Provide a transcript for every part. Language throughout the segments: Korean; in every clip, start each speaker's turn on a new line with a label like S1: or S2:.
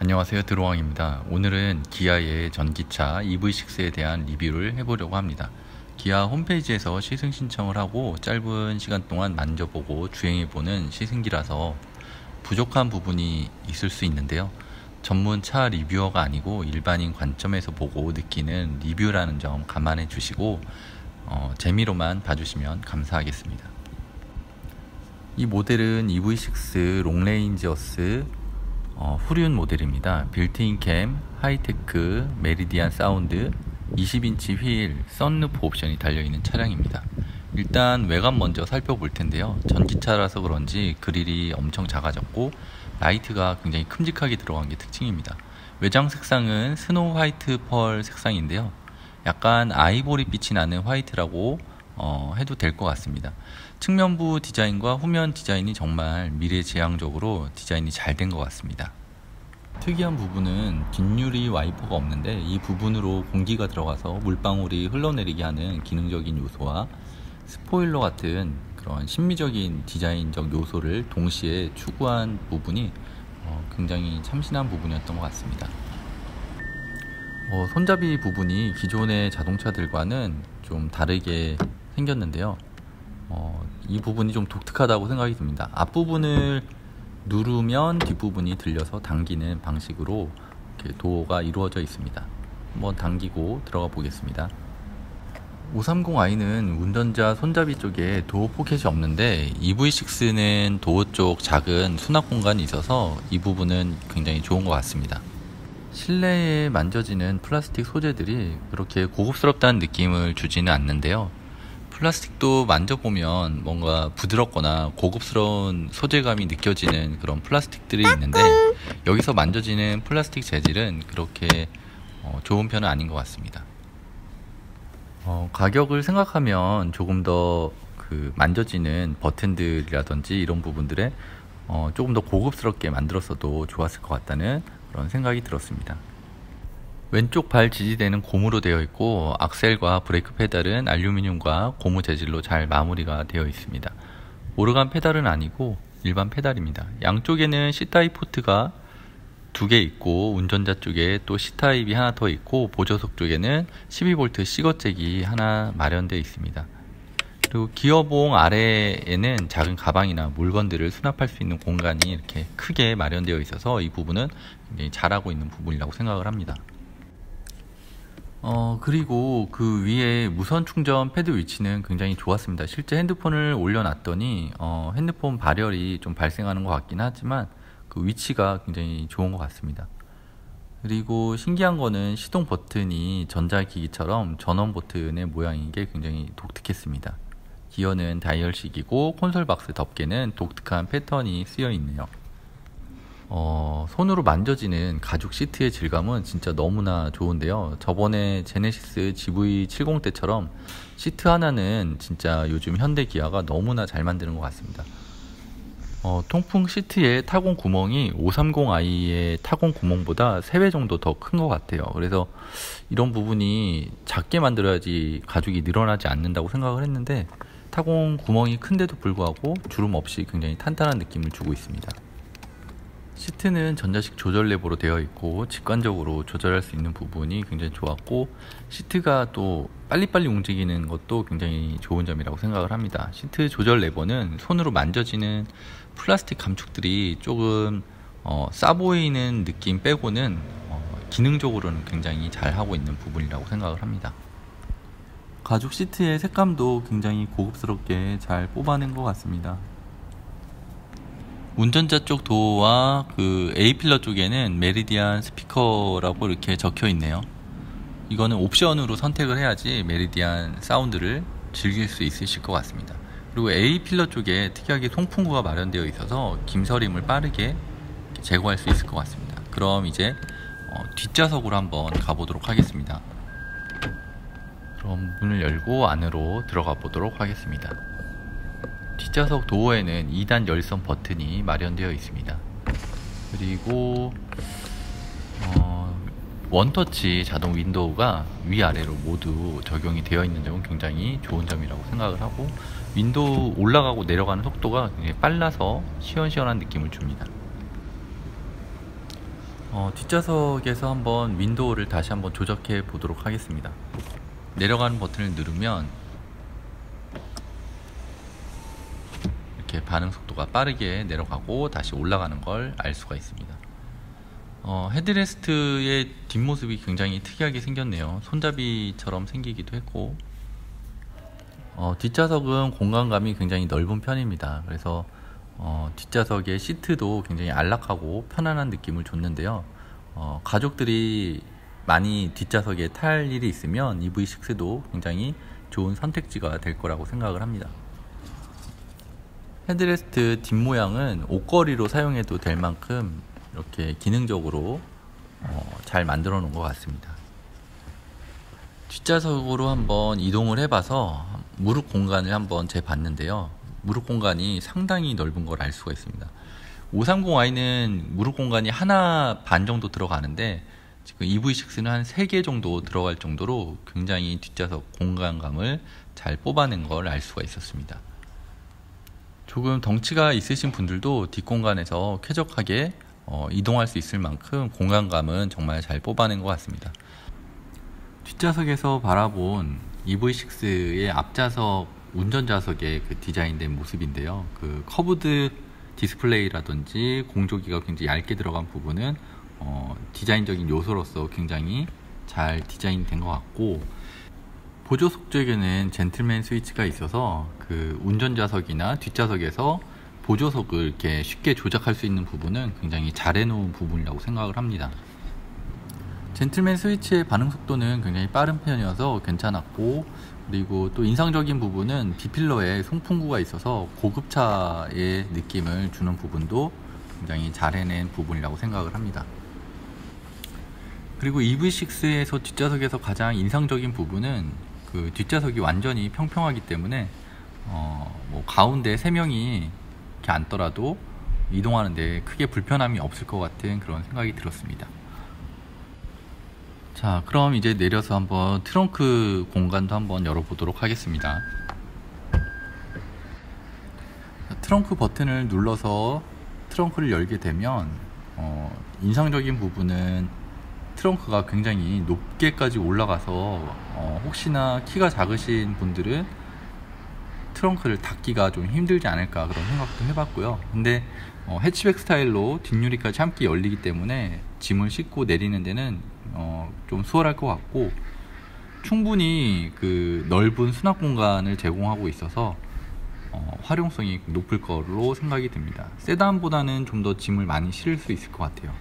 S1: 안녕하세요, 드로왕입니다. 오늘은 기아의 전기차 EV6에 대한 리뷰를 해보려고 합니다. 기아 홈페이지에서 시승 신청을 하고 짧은 시간 동안 만져보고 주행해보는 시승기라서 부족한 부분이 있을 수 있는데요. 전문 차 리뷰어가 아니고 일반인 관점에서 보고 느끼는 리뷰라는 점 감안해 주시고 재미로만 봐주시면 감사하겠습니다. 이 모델은 EV6 롱레인저스 후륜 모델입니다. 빌트인 캠, 하이테크, 메리디안 사운드, 20인치 휠, 썬루프 옵션이 달려있는 차량입니다. 일단 외관 먼저 살펴볼 텐데요. 전기차라서 그런지 그릴이 엄청 작아졌고 라이트가 굉장히 큼직하게 들어간 게 특징입니다. 외장 색상은 스노우 화이트 펄 색상인데요. 약간 아이보리 빛이 나는 화이트라고 해도 될 것 같습니다. 측면부 디자인과 후면 디자인이 정말 미래지향적으로 디자인이 잘 된 것 같습니다. 특이한 부분은 뒷유리 와이퍼가 없는데 이 부분으로 공기가 들어가서 물방울이 흘러내리게 하는 기능적인 요소와 스포일러 같은 그런 심미적인 디자인적 요소를 동시에 추구한 부분이 굉장히 참신한 부분이었던 것 같습니다. 손잡이 부분이 기존의 자동차들과는 좀 다르게 생겼는데요. 이 부분이 좀 독특하다고 생각이 듭니다. 앞부분을 누르면 뒷부분이 들려서 당기는 방식으로 이렇게 도어가 이루어져 있습니다. 한번 당기고 들어가 보겠습니다. 530i는 운전자 손잡이 쪽에 도어 포켓이 없는데 EV6는 도어 쪽 작은 수납 공간이 있어서 이 부분은 굉장히 좋은 것 같습니다. 실내에 만져지는 플라스틱 소재들이 그렇게 고급스럽다는 느낌을 주지는 않는데요. 플라스틱도 만져보면 뭔가 부드럽거나 고급스러운 소재감이 느껴지는 그런 플라스틱들이 있는데 여기서 만져지는 플라스틱 재질은 그렇게 좋은 편은 아닌 것 같습니다. 가격을 생각하면 조금 더 만져지는 버튼들이라든지 이런 부분들에 조금 더 고급스럽게 만들었어도 좋았을 것 같다는 그런 생각이 들었습니다. 왼쪽 발 지지대는 고무로 되어 있고 악셀과 브레이크 페달은 알루미늄과 고무 재질로 잘 마무리가 되어 있습니다. 오르간 페달은 아니고 일반 페달입니다. 양쪽에는 C타입 포트가 2개 있고 운전자 쪽에 또 C타입이 하나 더 있고 보조석 쪽에는 12V C거잭이 하나 마련되어 있습니다. 그리고 기어봉 아래에는 작은 가방이나 물건들을 수납할 수 있는 공간이 이렇게 크게 마련되어 있어서 이 부분은 굉장히 잘하고 있는 부분이라고 생각을 합니다. 그리고 그 위에 무선 충전 패드 위치는 굉장히 좋았습니다. 실제 핸드폰을 올려놨더니 핸드폰 발열이 좀 발생하는 것 같긴 하지만 그 위치가 굉장히 좋은 것 같습니다. 그리고 신기한 거는 시동 버튼이 전자기기처럼 전원 버튼의 모양인 게 굉장히 독특했습니다. 기어는 다이얼식이고 콘솔 박스 덮개는 독특한 패턴이 쓰여 있네요. 손으로 만져지는 가죽 시트의 질감은 진짜 너무나 좋은데요. 저번에 제네시스 GV70 때처럼 시트 하나는 진짜 요즘 현대 기아가 너무나 잘 만드는 것 같습니다. 통풍 시트의 타공 구멍이 530i의 타공 구멍보다 3배 정도 더 큰 것 같아요. 그래서 이런 부분이 작게 만들어야지 가죽이 늘어나지 않는다고 생각을 했는데 타공 구멍이 큰데도 불구하고 주름 없이 굉장히 탄탄한 느낌을 주고 있습니다. 시트는 전자식 조절 레버로 되어 있고 직관적으로 조절할 수 있는 부분이 굉장히 좋았고 시트가 또 빨리빨리 움직이는 것도 굉장히 좋은 점이라고 생각을 합니다. 시트 조절 레버는 손으로 만져지는 플라스틱 감축들이 조금 싸 보이는 느낌 빼고는 기능적으로는 굉장히 잘 하고 있는 부분이라고 생각을 합니다. 가죽 시트의 색감도 굉장히 고급스럽게 잘 뽑아낸 것 같습니다. 운전자 쪽 도어와 그 A필러 쪽에는 메리디안 스피커라고 이렇게 적혀 있네요. 이거는 옵션으로 선택을 해야지 메리디안 사운드를 즐길 수 있으실 것 같습니다. 그리고 A필러 쪽에 특이하게 송풍구가 마련되어 있어서 김서림을 빠르게 제거할 수 있을 것 같습니다. 그럼 이제 뒷좌석으로 한번 가보도록 하겠습니다. 그럼 문을 열고 안으로 들어가 보도록 하겠습니다. 뒷좌석 도어에는 2단 열선 버튼이 마련되어 있습니다. 그리고 원터치 자동 윈도우가 위아래로 모두 적용이 되어 있는 점은 굉장히 좋은 점이라고 생각을 하고 윈도우 올라가고 내려가는 속도가 굉장히 빨라서 시원시원한 느낌을 줍니다. 뒷좌석에서 한번 윈도우를 다시 한번 조작해 보도록 하겠습니다. 내려가는 버튼을 누르면 이렇게 반응 속도가 빠르게 내려가고 다시 올라가는 걸 알 수가 있습니다. 헤드레스트의 뒷모습이 굉장히 특이하게 생겼네요. 손잡이처럼 생기기도 했고, 뒷좌석은 공간감이 굉장히 넓은 편입니다. 그래서 뒷좌석의 시트도 굉장히 안락하고 편안한 느낌을 줬는데요. 가족들이 많이 뒷좌석에 탈 일이 있으면 EV6도 굉장히 좋은 선택지가 될 거라고 생각을 합니다. 헤드레스트 뒷모양은 옷걸이로 사용해도 될 만큼 이렇게 기능적으로 잘 만들어 놓은 것 같습니다. 뒷좌석으로 한번 이동을 해봐서 무릎 공간을 한번 재봤는데요. 무릎 공간이 상당히 넓은 걸 알 수가 있습니다. 530i는 무릎 공간이 하나 반 정도 들어가는데 지금 EV6는 한 3개 정도 들어갈 정도로 굉장히 뒷좌석 공간감을 잘 뽑아낸 걸 알 수가 있었습니다. 조금 덩치가 있으신 분들도 뒷공간에서 쾌적하게 이동할 수 있을 만큼 공간감은 정말 잘 뽑아낸 것 같습니다. 뒷좌석에서 바라본 EV6의 앞좌석 운전좌석의 그 디자인된 모습인데요. 그 커브드 디스플레이라든지 공조기가 굉장히 얇게 들어간 부분은 디자인적인 요소로서 굉장히 잘 디자인된 것 같고, 보조석 쪽에는 젠틀맨 스위치가 있어서 그 운전좌석이나 뒷좌석에서 보조석을 이렇게 쉽게 조작할 수 있는 부분은 굉장히 잘 해놓은 부분이라고 생각을 합니다. 젠틀맨 스위치의 반응 속도는 굉장히 빠른 편이어서 괜찮았고, 그리고 또 인상적인 부분은 B필러에 송풍구가 있어서 고급차의 느낌을 주는 부분도 굉장히 잘 해낸 부분이라고 생각을 합니다. 그리고 EV6에서 뒷좌석에서 가장 인상적인 부분은 그 뒷좌석이 완전히 평평하기 때문에 뭐 가운데 3명이 이렇게 앉더라도 이동하는데 크게 불편함이 없을 것 같은 그런 생각이 들었습니다. 자, 그럼 이제 내려서 한번 트렁크 공간도 한번 열어보도록 하겠습니다. 트렁크 버튼을 눌러서 트렁크를 열게 되면 인상적인 부분은 트렁크가 굉장히 높게까지 올라가서 혹시나 키가 작으신 분들은 트렁크를 닫기가 좀 힘들지 않을까 그런 생각도 해봤고요. 근데 해치백 스타일로 뒷유리까지 함께 열리기 때문에 짐을 싣고 내리는 데는 좀 수월할 것 같고, 충분히 그 넓은 수납 공간을 제공하고 있어서 활용성이 높을 거로 생각이 듭니다. 세단보다는 좀 더 짐을 많이 실을 수 있을 것 같아요.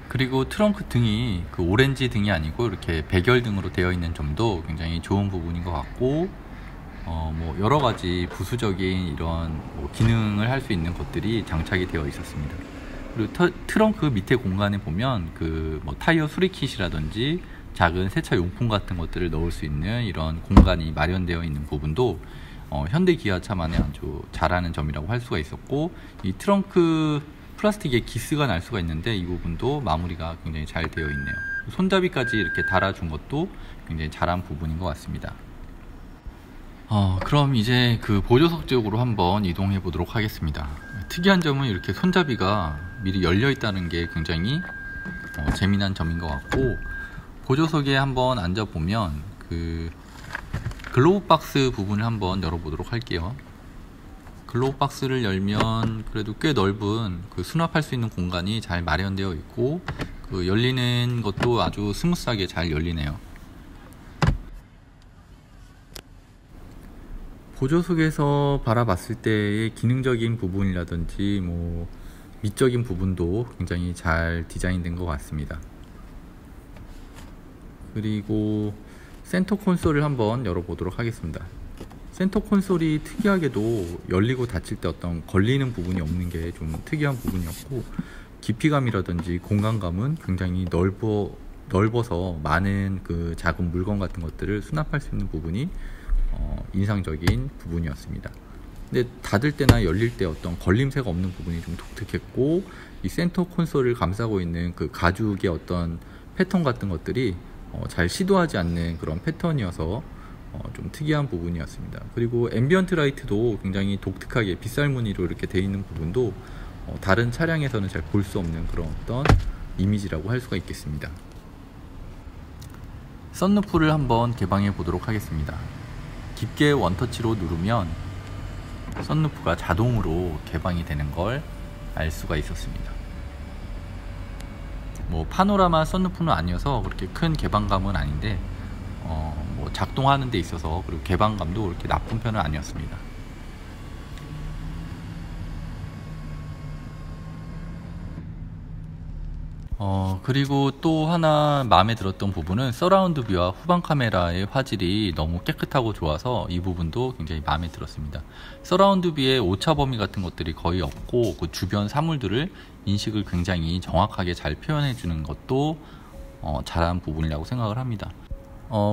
S1: 그리고 트렁크 등이 그 오렌지 등이 아니고 이렇게 백열등으로 되어 있는 점도 굉장히 좋은 부분인 것 같고, 뭐 여러 가지 부수적인 이런 기능을 할 수 있는 것들이 장착이 되어 있었습니다. 그리고 트렁크 밑에 공간에 보면 그 타이어 수리킷이라든지 작은 세차 용품 같은 것들을 넣을 수 있는 이런 공간이 마련되어 있는 부분도 현대 기아차만의 아주 잘하는 점이라고 할 수가 있었고, 이 트렁크 플라스틱에 기스가 날 수가 있는데 이 부분도 마무리가 굉장히 잘 되어 있네요. 손잡이까지 이렇게 달아준 것도 굉장히 잘한 부분인 것 같습니다. 그럼 이제 그 보조석 쪽으로 한번 이동해 보도록 하겠습니다. 특이한 점은 이렇게 손잡이가 미리 열려 있다는 게 굉장히 재미난 점인 것 같고, 보조석에 한번 앉아 보면 그 글로브 박스 부분을 한번 열어보도록 할게요. 글로브 박스를 열면 그래도 꽤 넓은 그 수납할 수 있는 공간이 잘 마련되어 있고, 그 열리는 것도 아주 스무스하게 잘 열리네요. 보조석에서 바라봤을 때의 기능적인 부분이라든지 뭐 미적인 부분도 굉장히 잘 디자인된 것 같습니다. 그리고 센터 콘솔을 한번 열어보도록 하겠습니다. 센터 콘솔이 특이하게도 열리고 닫힐 때 어떤 걸리는 부분이 없는 게 좀 특이한 부분이었고, 깊이감이라든지 공간감은 굉장히 넓어서 많은 그 작은 물건 같은 것들을 수납할 수 있는 부분이 인상적인 부분이었습니다. 근데 닫을 때나 열릴 때 어떤 걸림새가 없는 부분이 좀 독특했고, 이 센터 콘솔을 감싸고 있는 그 가죽의 어떤 패턴 같은 것들이 잘 시도하지 않는 그런 패턴이어서 좀 특이한 부분이었습니다. 그리고 앰비언트 라이트도 굉장히 독특하게 빗살 무늬로 이렇게 되어 있는 부분도 다른 차량에서는 잘 볼 수 없는 그런 어떤 이미지라고 할 수가 있겠습니다. 썬루프를 한번 개방해 보도록 하겠습니다. 깊게 원터치로 누르면 썬루프가 자동으로 개방이 되는 걸 알 수가 있었습니다. 뭐 파노라마 썬루프는 아니어서 그렇게 큰 개방감은 아닌데 뭐 작동하는 데 있어서 그리고 개방감도 그렇게 나쁜 편은 아니었습니다. 그리고 또 하나 마음에 들었던 부분은 서라운드 뷰와 후방 카메라의 화질이 너무 깨끗하고 좋아서 이 부분도 굉장히 마음에 들었습니다. 서라운드 뷰에 오차 범위 같은 것들이 거의 없고 그 주변 사물들을 인식을 굉장히 정확하게 잘 표현해 주는 것도 잘한 부분이라고 생각을 합니다.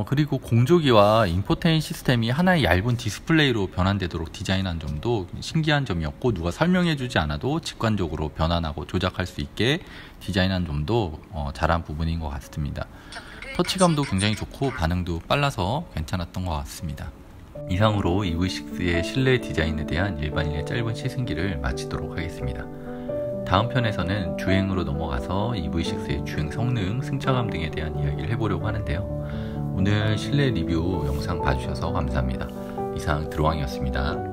S1: 그리고 공조기와 인포테인 시스템이 하나의 얇은 디스플레이로 변환되도록 디자인한 점도 신기한 점이었고, 누가 설명해 주지 않아도 직관적으로 변환하고 조작할 수 있게 디자인한 점도 잘한 부분인 것 같습니다. 터치감도 굉장히 좋고 반응도 빨라서 괜찮았던 것 같습니다. 이상으로 EV6의 실내 디자인에 대한 일반인의 짧은 시승기를 마치도록 하겠습니다. 다음 편에서는 주행으로 넘어가서 EV6의 주행 성능, 승차감 등에 대한 이야기를 해보려고 하는데요. 오늘 실내 리뷰 영상 봐주셔서 감사합니다. 이상 드로왕이었습니다.